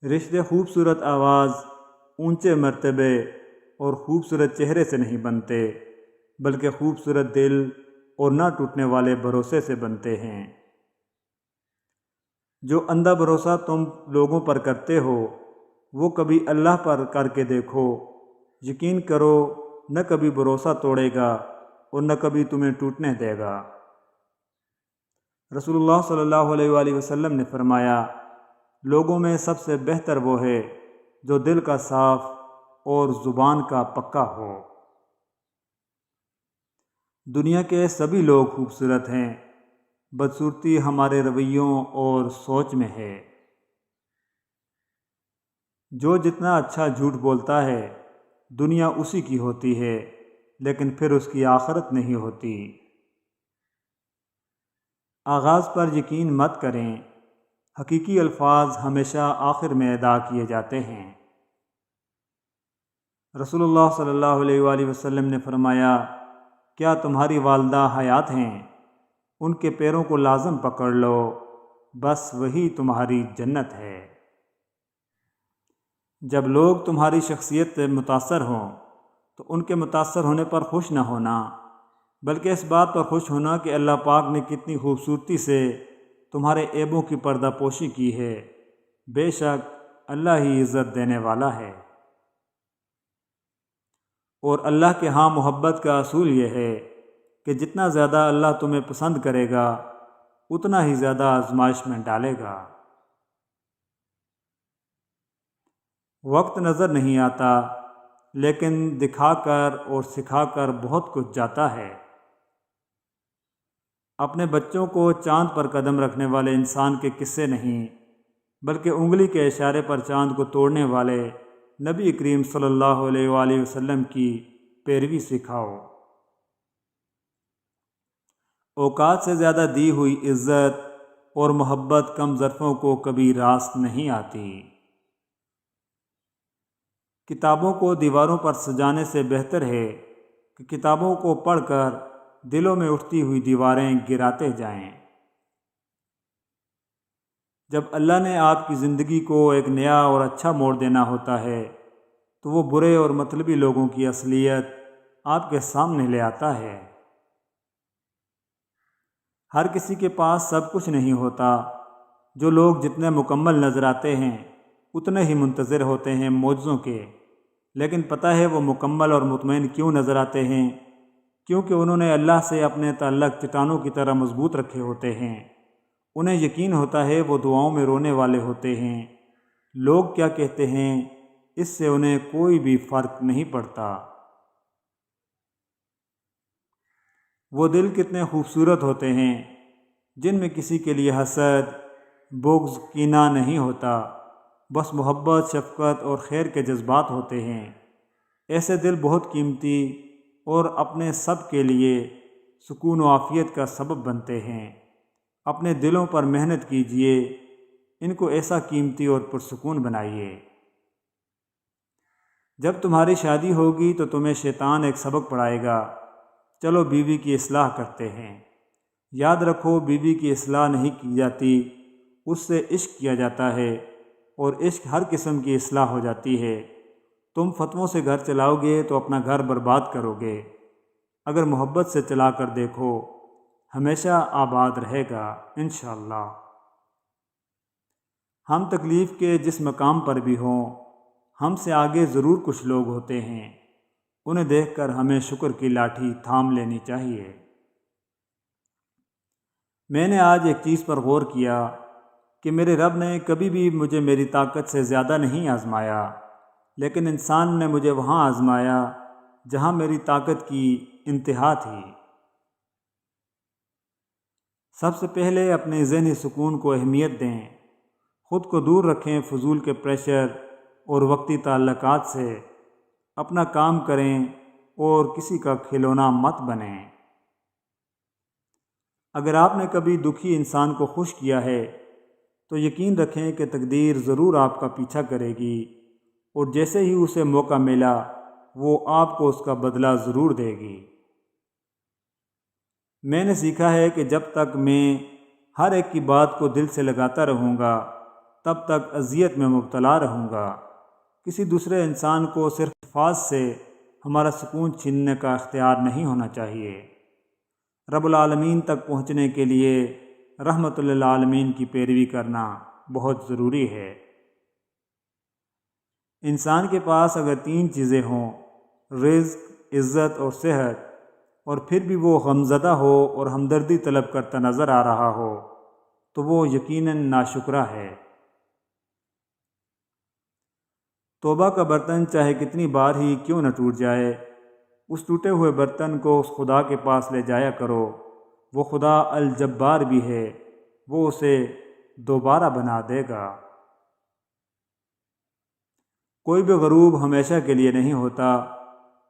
رشتے خوبصورت آواز، اونچے مرتبے اور خوبصورت چہرے سے نہیں بنتے، بلکہ خوبصورت دل اور نہ ٹوٹنے والے بھروسے سے بنتے ہیں۔ جو اندھا بھروسہ تم لوگوں پر کرتے ہو وہ کبھی اللہ پر کر کے دیکھو، یقین کرو نہ کبھی بھروسہ توڑے گا اور نہ کبھی تمہیں ٹوٹنے دے گا۔ رسول اللہ صلی اللہ علیہ وآلہ وسلم نے فرمایا، لوگوں میں سب سے بہتر وہ ہے جو دل کا صاف اور زبان کا پکا ہو۔ دنیا کے سبھی لوگ خوبصورت ہیں، بدصورتی ہمارے رویوں اور سوچ میں ہے۔ جو جتنا اچھا جھوٹ بولتا ہے دنیا اسی کی ہوتی ہے، لیکن پھر اس کی آخرت نہیں ہوتی۔ آغاز پر یقین مت کریں، حقیقی الفاظ ہمیشہ آخر میں ادا کیے جاتے ہیں۔ رسول اللہ صلی اللہ علیہ وآلہ وسلم نے فرمایا، کیا تمہاری والدہ حیات ہیں؟ ان کے پیروں کو لازم پکڑ لو، بس وہی تمہاری جنت ہے۔ جب لوگ تمہاری شخصیت سے متاثر ہوں تو ان کے متاثر ہونے پر خوش نہ ہونا، بلکہ اس بات پر خوش ہونا کہ اللہ پاک نے کتنی خوبصورتی سے تمہارے عیبوں کی پردہ پوشی کی ہے۔ بے شک اللہ ہی عزت دینے والا ہے۔ اور اللہ کے ہاں محبت کا اصول یہ ہے کہ جتنا زیادہ اللہ تمہیں پسند کرے گا اتنا ہی زیادہ آزمائش میں ڈالے گا۔ وقت نظر نہیں آتا، لیکن دکھا کر اور سکھا کر بہت کچھ جاتا ہے۔ اپنے بچوں کو چاند پر قدم رکھنے والے انسان کے قصے نہیں، بلکہ انگلی کے اشارے پر چاند کو توڑنے والے نبی کریم صلی اللہ علیہ وآلہ وسلم کی پیروی سکھاؤ۔ اوقات سے زیادہ دی ہوئی عزت اور محبت کم ظرفوں کو کبھی راست نہیں آتی۔ کتابوں کو دیواروں پر سجانے سے بہتر ہے کہ کتابوں کو پڑھ کر دلوں میں اٹھتی ہوئی دیواریں گراتے جائیں۔ جب اللہ نے آپ کی زندگی کو ایک نیا اور اچھا موڑ دینا ہوتا ہے تو وہ برے اور مطلبی لوگوں کی اصلیت آپ کے سامنے لے آتا ہے۔ ہر کسی کے پاس سب کچھ نہیں ہوتا۔ جو لوگ جتنے مکمل نظر آتے ہیں اتنے ہی منتظر ہوتے ہیں معجزوں کے، لیکن پتہ ہے وہ مکمل اور مطمئن کیوں نظر آتے ہیں؟ کیونکہ انہوں نے اللہ سے اپنے تعلق چٹانوں کی طرح مضبوط رکھے ہوتے ہیں۔ انہیں یقین ہوتا ہے وہ دعاؤں میں رونے والے ہوتے ہیں۔ لوگ کیا کہتے ہیں اس سے انہیں کوئی بھی فرق نہیں پڑتا۔ وہ دل کتنے خوبصورت ہوتے ہیں جن میں کسی کے لیے حسد، بغض، کینہ نہیں ہوتا، بس محبت، شفقت اور خیر کے جذبات ہوتے ہیں۔ ایسے دل بہت قیمتی اور اپنے سب کے لیے سکون و عافیت کا سبب بنتے ہیں۔ اپنے دلوں پر محنت کیجیے، ان کو ایسا قیمتی اور پرسکون بنائیے۔ جب تمہاری شادی ہوگی تو تمہیں شیطان ایک سبق پڑھائے گا، چلو بیوی کی اصلاح کرتے ہیں۔ یاد رکھو بیوی کی اصلاح نہیں کی جاتی، اس سے عشق کیا جاتا ہے، اور عشق ہر قسم کی اصلاح ہو جاتی ہے۔ تم فتووں سے گھر چلاؤ گے تو اپنا گھر برباد کرو گے، اگر محبت سے چلا کر دیکھو ہمیشہ آباد رہے گا انشاءاللہ۔ ہم تکلیف کے جس مقام پر بھی ہوں ہم سے آگے ضرور کچھ لوگ ہوتے ہیں، انہیں دیکھ کر ہمیں شکر کی لاٹھی تھام لینی چاہیے۔ میں نے آج ایک چیز پر غور کیا کہ میرے رب نے کبھی بھی مجھے میری طاقت سے زیادہ نہیں آزمایا، لیکن انسان نے مجھے وہاں آزمایا جہاں میری طاقت کی انتہا تھی۔ سب سے پہلے اپنے ذہنی سکون کو اہمیت دیں، خود کو دور رکھیں فضول کے پریشر اور وقتی تعلقات سے، اپنا کام کریں اور کسی کا کھلونا مت بنیں۔ اگر آپ نے کبھی دکھی انسان کو خوش کیا ہے تو یقین رکھیں کہ تقدیر ضرور آپ کا پیچھا کرے گی، اور جیسے ہی اسے موقع ملا وہ آپ کو اس کا بدلہ ضرور دے گی۔ میں نے سیکھا ہے کہ جب تک میں ہر ایک کی بات کو دل سے لگاتا رہوں گا تب تک اذیت میں مبتلا رہوں گا۔ کسی دوسرے انسان کو صرف الفاظ سے ہمارا سکون چھیننے کا اختیار نہیں ہونا چاہیے۔ رب العالمین تک پہنچنے کے لیے رحمت للعالمین کی پیروی کرنا بہت ضروری ہے۔ انسان کے پاس اگر 3 چیزیں ہوں، رزق، عزت اور صحت، اور پھر بھی وہ غمزدہ ہو اور ہمدردی طلب کرتا نظر آ رہا ہو تو وہ یقیناً ناشکرا ہے۔ توبہ کا برتن چاہے کتنی بار ہی کیوں نہ ٹوٹ جائے، اس ٹوٹے ہوئے برتن کو اس خدا کے پاس لے جایا کرو۔ وہ خدا الجبار بھی ہے، وہ اسے دوبارہ بنا دے گا۔ کوئی بھی غروب ہمیشہ کے لیے نہیں ہوتا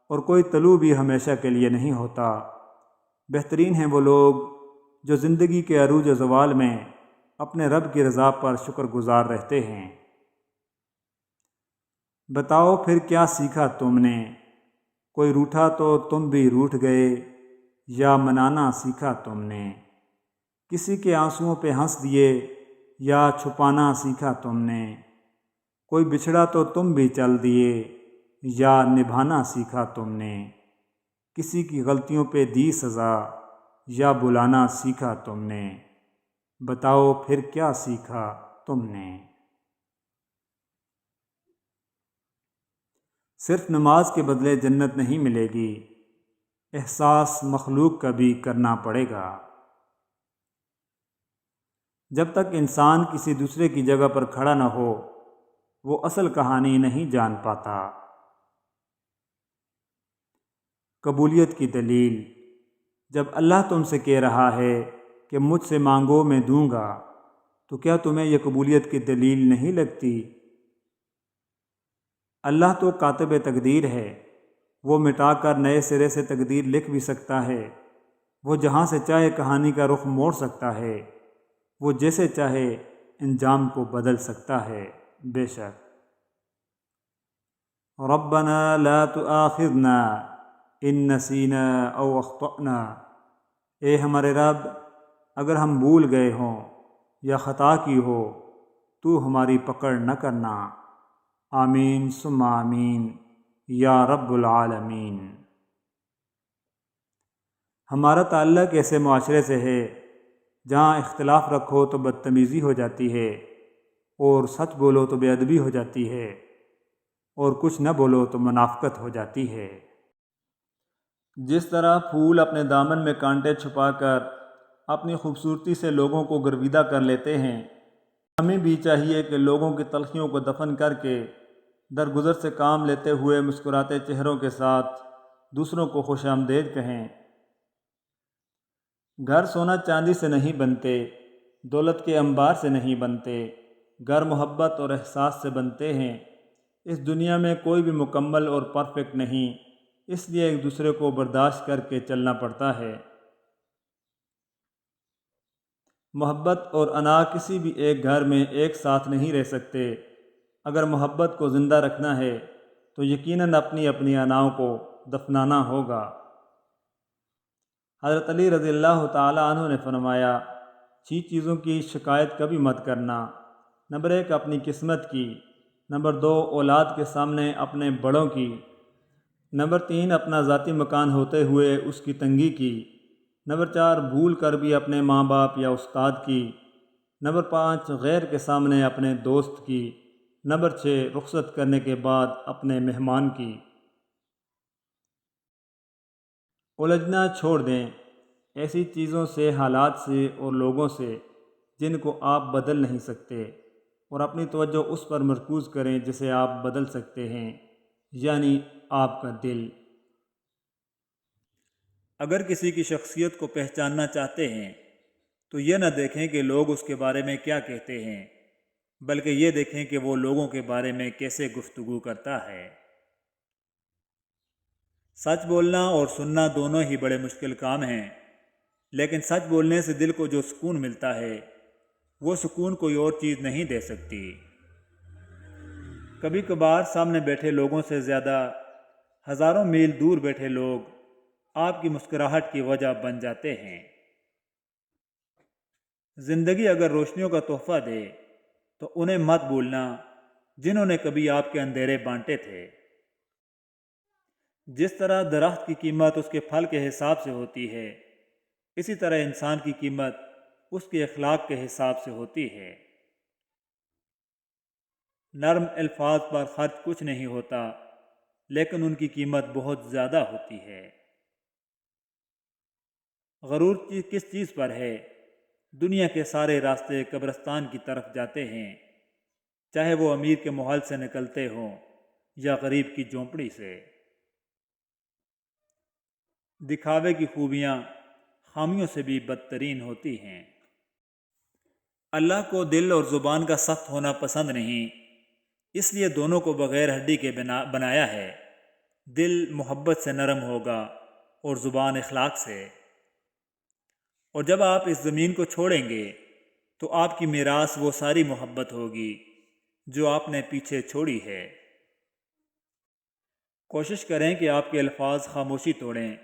اور کوئی طلوع بھی ہمیشہ کے لیے نہیں ہوتا۔ بہترین ہیں وہ لوگ جو زندگی کے عروج و زوال میں اپنے رب کی رضا پر شکر گزار رہتے ہیں۔ بتاؤ پھر کیا سیکھا تم نے؟ کوئی روٹھا تو تم بھی روٹھ گئے، یا منانا سیکھا تم نے؟ کسی کے آنسوؤں پہ ہنس دیے یا چھپانا سیکھا تم نے؟ کوئی بچھڑا تو تم بھی چل دیے، یا نبھانا سیکھا تم نے؟ کسی کی غلطیوں پہ دی سزا، یا بلانا سیکھا تم نے؟ بتاؤ پھر کیا سیکھا تم نے؟ صرف نماز کے بدلے جنت نہیں ملے گی، احساس مخلوق کا بھی کرنا پڑے گا۔ جب تک انسان کسی دوسرے کی جگہ پر کھڑا نہ ہو وہ اصل کہانی نہیں جان پاتا۔ قبولیت کی دلیل: جب اللہ تم سے کہہ رہا ہے کہ مجھ سے مانگو میں دوں گا، تو کیا تمہیں یہ قبولیت کی دلیل نہیں لگتی؟ اللہ تو کاتب تقدیر ہے، وہ مٹا کر نئے سرے سے تقدیر لکھ بھی سکتا ہے۔ وہ جہاں سے چاہے کہانی کا رخ موڑ سکتا ہے، وہ جیسے چاہے انجام کو بدل سکتا ہے۔ بے شک ربنا لا تؤاخذنا ان نسینا او اخطأنا، اے ہمارے رب اگر ہم بھول گئے ہوں یا خطا کی ہو تو ہماری پکڑ نہ کرنا۔ آمین ثم آمین یا رب العالمین۔ ہمارا تعلق ایسے معاشرے سے ہے جہاں اختلاف رکھو تو بدتمیزی ہو جاتی ہے، اور سچ بولو تو بے ادبی ہو جاتی ہے، اور کچھ نہ بولو تو منافقت ہو جاتی ہے۔ جس طرح پھول اپنے دامن میں کانٹے چھپا کر اپنی خوبصورتی سے لوگوں کو گرویدہ کر لیتے ہیں، ہمیں بھی چاہیے کہ لوگوں کی تلخیوں کو دفن کر کے درگزر سے کام لیتے ہوئے مسکراتے چہروں کے ساتھ دوسروں کو خوش آمدید کہیں۔ گھر سونا چاندی سے نہیں بنتے، دولت کے انبار سے نہیں بنتے، گھر محبت اور احساس سے بنتے ہیں۔ اس دنیا میں کوئی بھی مکمل اور پرفیکٹ نہیں، اس لیے ایک دوسرے کو برداشت کر کے چلنا پڑتا ہے۔ محبت اور انا کسی بھی ایک گھر میں ایک ساتھ نہیں رہ سکتے۔ اگر محبت کو زندہ رکھنا ہے تو یقیناً اپنی اپنی اناؤں کو دفنانا ہوگا۔ حضرت علی رضی اللہ تعالیٰ عنہ نے فرمایا، 6 چیزوں کی شکایت کبھی مت کرنا۔ نمبر 1 اپنی قسمت کی، نمبر 2 اولاد کے سامنے اپنے بڑوں کی، نمبر 3 اپنا ذاتی مکان ہوتے ہوئے اس کی تنگی کی، نمبر 4 بھول کر بھی اپنے ماں باپ یا استاد کی، نمبر 5 غیر کے سامنے اپنے دوست کی، نمبر 6 رخصت کرنے کے بعد اپنے مہمان کی۔ الجھنا چھوڑ دیں ایسی چیزوں سے، حالات سے اور لوگوں سے جن کو آپ بدل نہیں سکتے، اور اپنی توجہ اس پر مرکوز کریں جسے آپ بدل سکتے ہیں، یعنی آپ کا دل۔ اگر کسی کی شخصیت کو پہچاننا چاہتے ہیں تو یہ نہ دیکھیں کہ لوگ اس کے بارے میں کیا کہتے ہیں، بلکہ یہ دیکھیں کہ وہ لوگوں کے بارے میں کیسے گفتگو کرتا ہے۔ سچ بولنا اور سننا دونوں ہی بڑے مشکل کام ہیں، لیکن سچ بولنے سے دل کو جو سکون ملتا ہے وہ سکون کوئی اور چیز نہیں دے سکتی۔ کبھی کبھار سامنے بیٹھے لوگوں سے زیادہ ہزاروں میل دور بیٹھے لوگ آپ کی مسکراہٹ کی وجہ بن جاتے ہیں۔ زندگی اگر روشنیوں کا تحفہ دے تو انہیں مت بھولنا جنہوں نے کبھی آپ کے اندھیرے بانٹے تھے۔ جس طرح درخت کی قیمت اس کے پھل کے حساب سے ہوتی ہے، اسی طرح انسان کی قیمت اس کے اخلاق کے حساب سے ہوتی ہے۔ نرم الفاظ پر خرچ کچھ نہیں ہوتا، لیکن ان کی قیمت بہت زیادہ ہوتی ہے۔ غرور کس چیز پر ہے؟ دنیا کے سارے راستے قبرستان کی طرف جاتے ہیں، چاہے وہ امیر کے محل سے نکلتے ہوں یا غریب کی جھونپڑی سے۔ دکھاوے کی خوبیاں خامیوں سے بھی بدترین ہوتی ہیں۔ اللہ کو دل اور زبان کا سخت ہونا پسند نہیں، اس لیے دونوں کو بغیر ہڈی کے بنایا ہے۔ دل محبت سے نرم ہوگا اور زبان اخلاق سے۔ اور جب آپ اس زمین کو چھوڑیں گے تو آپ کی میراث وہ ساری محبت ہوگی جو آپ نے پیچھے چھوڑی ہے۔ کوشش کریں کہ آپ کے الفاظ خاموشی توڑیں،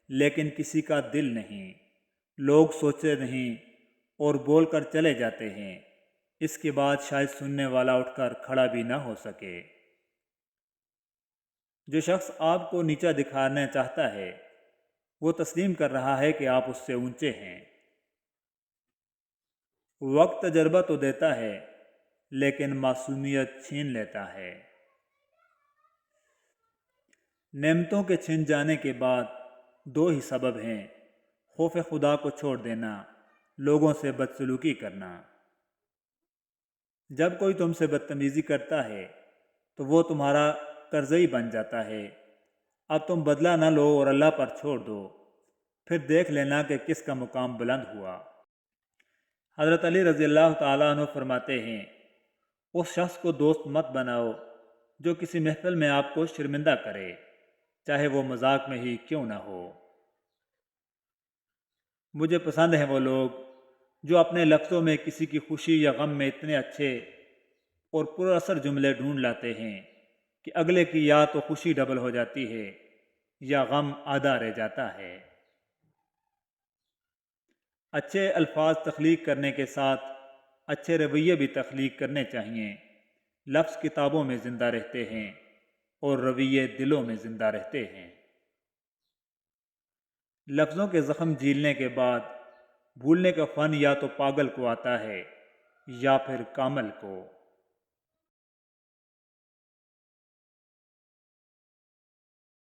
لیکن کسی کا دل نہیں۔ لوگ سوچتے نہیں اور بول کر چلے جاتے ہیں، اس کے بعد شاید سننے والا اٹھ کر کھڑا بھی نہ ہو سکے۔ جو شخص آپ کو نیچا دکھانا چاہتا ہے وہ تسلیم کر رہا ہے کہ آپ اس سے اونچے ہیں۔ وقت تجربہ تو دیتا ہے، لیکن معصومیت چھین لیتا ہے۔ نعمتوں کے چھن جانے کے بعد دو ہی سبب ہیں: خوف خدا کو چھوڑ دینا، لوگوں سے بدسلوکی کرنا۔ جب کوئی تم سے بدتمیزی کرتا ہے تو وہ تمہارا قرضئی بن جاتا ہے۔ اب تم بدلہ نہ لو اور اللہ پر چھوڑ دو، پھر دیکھ لینا کہ کس کا مقام بلند ہوا۔ حضرت علی رضی اللہ تعالیٰ عنہ فرماتے ہیں، اس شخص کو دوست مت بناؤ جو کسی محفل میں آپ کو شرمندہ کرے، چاہے وہ مذاق میں ہی کیوں نہ ہو۔ مجھے پسند ہیں وہ لوگ جو اپنے لفظوں میں کسی کی خوشی یا غم میں اتنے اچھے اور پر اثر جملے ڈھونڈ لاتے ہیں کہ اگلے کی یا تو خوشی ڈبل ہو جاتی ہے یا غم آدھا رہ جاتا ہے۔ اچھے الفاظ تخلیق کرنے کے ساتھ اچھے رویے بھی تخلیق کرنے چاہیے۔ لفظ کتابوں میں زندہ رہتے ہیں اور رویے دلوں میں زندہ رہتے ہیں۔ لفظوں کے زخم جھیلنے کے بعد بھولنے کا فن یا تو پاگل کو آتا ہے یا پھر کامل کو۔